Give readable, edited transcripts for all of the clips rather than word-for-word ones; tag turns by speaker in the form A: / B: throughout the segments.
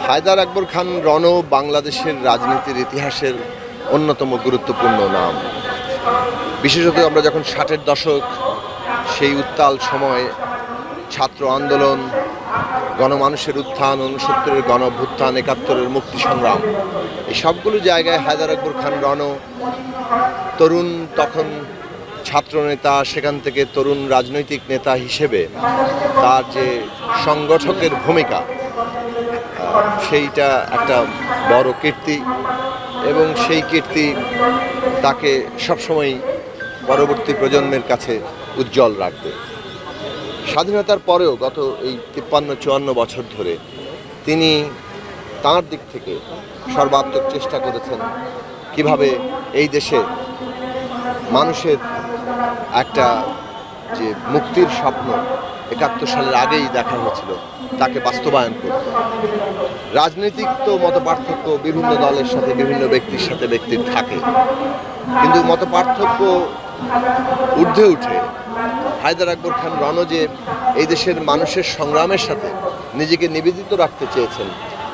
A: হায়দার আকবর খান রণ বাংলাদেশের রাজনীতির ইতিহাসের অন্যতম গুরুত্বপূর্ণ নাম। বিশেষত আমরা যখন ৬০-এর দশক, সেই উত্তাল সময়ে ছাত্র আন্দোলন, গণমানুষের উত্থান, ৬৯-এর গণ অভ্যুত্থান, ৭১-এর মুক্তি সংগ্রাম, এই সবগুলো জায়গায় হায়দার আকবর খান রণ তরুণ, তখন ছাত্রনেতা, সেখান থেকে তরুণ রাজনৈতিক নেতা হিসেবে তার যে সংগঠকের ভূমিকা, সেইটা একটা বড় কীর্তি, এবং সেই কীর্তি তাকে সবসময় পরবর্তী প্রজন্মের কাছে উজ্জ্বল রাখবে। স্বাধীনতার পরেও গত এই ৫৩-৫৪ বছর ধরে তিনি তাঁর দিক থেকে সর্বাত্মক চেষ্টা করেছেন কিভাবে এই দেশে মানুষের একটা যে মুক্তির স্বপ্ন ৭১ সালের আগেই দেখা হয়েছিল, তাকে বাস্তবায়ন করতে। রাজনৈতিক তো মতপার্থক্য বিভিন্ন দলের সাথে, বিভিন্ন ব্যক্তির সাথে ব্যক্তির থাকে, কিন্তু মতপার্থক্য ঊর্ধ্বে উঠে হায়দার আকবর খান রণ যে এই দেশের মানুষের সংগ্রামের সাথে নিজেকে নিবেদিত রাখতে চেয়েছেন,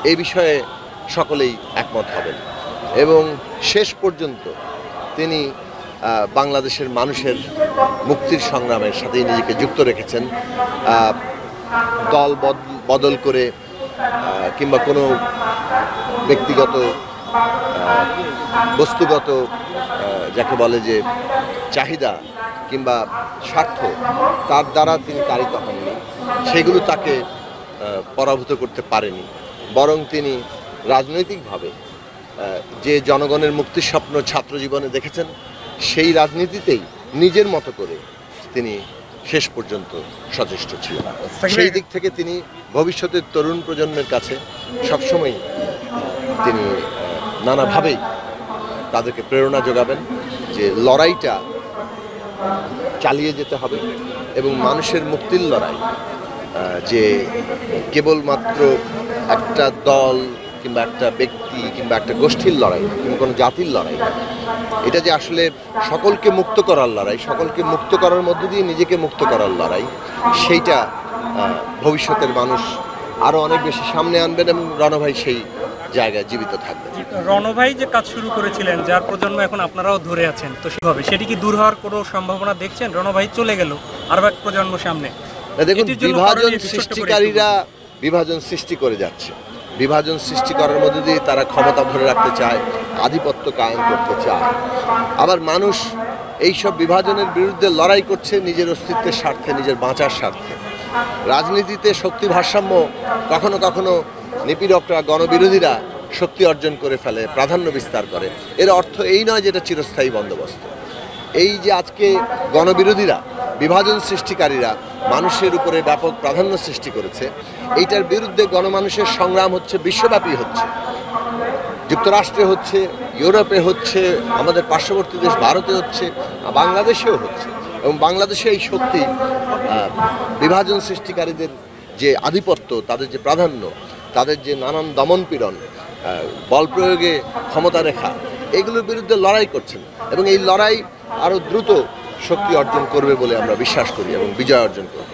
A: এই বিষয়ে সকলেই একমত হবেন। এবং শেষ পর্যন্ত তিনি বাংলাদেশের মানুষের মুক্তির সংগ্রামের সাথেই নিজেকে যুক্ত রেখেছেন। দল বদল করে কিংবা কোনো ব্যক্তিগত বস্তুগত যাকে বলে যে চাহিদা কিংবা স্বার্থ, তার দ্বারা তিনি তাড়িত হননি, সেগুলো তাকে পরাভূত করতে পারেনি। বরং তিনি রাজনৈতিকভাবে যে জনগণের মুক্তির স্বপ্ন ছাত্র জীবনে দেখেছেন, সেই রাজনীতিতেই নিজের মতো করে তিনি শেষ পর্যন্ত সচেষ্ট ছিলেন। সেই দিক থেকে তিনি ভবিষ্যতের তরুণ প্রজন্মের কাছে সবসময় তিনি নানাভাবেই তাদেরকে প্রেরণা যোগাবেন যে লড়াইটা চালিয়ে যেতে হবে, এবং মানুষের মুক্তির লড়াই যে কেবলমাত্র একটা দল কিংবা একটা ব্যক্তি কিংবা একটা গোষ্ঠীর লড়াই কিংবা কোনো জাতির লড়াই, এটা যে আসলে সকলকে মুক্ত করার লড়াই, সকলকে মুক্ত করার মধ্য দিয়ে নিজেকে মুক্ত করার লড়াই, সেইটা ভবিষ্যতের মানুষ আরও অনেক বেশি সামনে আনবেন, এবং রণভাই সেই জায়গায় জীবিত থাকবেন।
B: রণভাই যে কাজ শুরু করেছিলেন, যার প্রজন্ম এখন আপনারাও ধরে আছেন, তো সেভাবে সেটি কি দূর হওয়ার কোনো সম্ভাবনা দেখছেন? রণভাই চলে গেল, আরও এক প্রজন্ম সামনে।
A: দেখুন, বিভাজন সৃষ্টিকারীরা বিভাজন সৃষ্টি করে যাচ্ছে। বিভাজন সৃষ্টি করার মধ্যে দিয়ে তারা ক্ষমতা ধরে রাখতে চায়, আধিপত্য কায়েম করতে চায়। আবার মানুষ এইসব বিভাজনের বিরুদ্ধে লড়াই করছে নিজের অস্তিত্বের স্বার্থে, নিজের বাঁচার স্বার্থে। রাজনীতিতে শক্তি ভারসাম্য কখনো কখনো নিপীড়করা, গণবিরোধীরা শক্তি অর্জন করে ফেলে, প্রাধান্য বিস্তার করে। এর অর্থ এই নয় যে এটা চিরস্থায়ী বন্দোবস্ত। এই যে আজকে গণবিরোধীরা, বিভাজন সৃষ্টিকারীরা মানুষের উপরে ব্যাপক প্রাধান্য সৃষ্টি করেছে, এইটার বিরুদ্ধে গণমানুষের সংগ্রাম হচ্ছে, বিশ্বব্যাপী হচ্ছে, যুক্তরাষ্ট্রে হচ্ছে, ইউরোপে হচ্ছে, আমাদের পার্শ্ববর্তী দেশ ভারতে হচ্ছে, বাংলাদেশেও হচ্ছে। এবং বাংলাদেশে এই শক্তি, বিভাজন সৃষ্টিকারীদের যে আধিপত্য, তাদের যে প্রাধান্য, তাদের যে নানান দমনপীড়ন, বল প্রয়োগে ক্ষমতা রেখা, এগুলোর বিরুদ্ধে লড়াই করছেন, এবং এই লড়াই আরও দ্রুত শক্তি অর্জন করবে বলে আমরা বিশ্বাস করি এবং বিজয় অর্জন করব।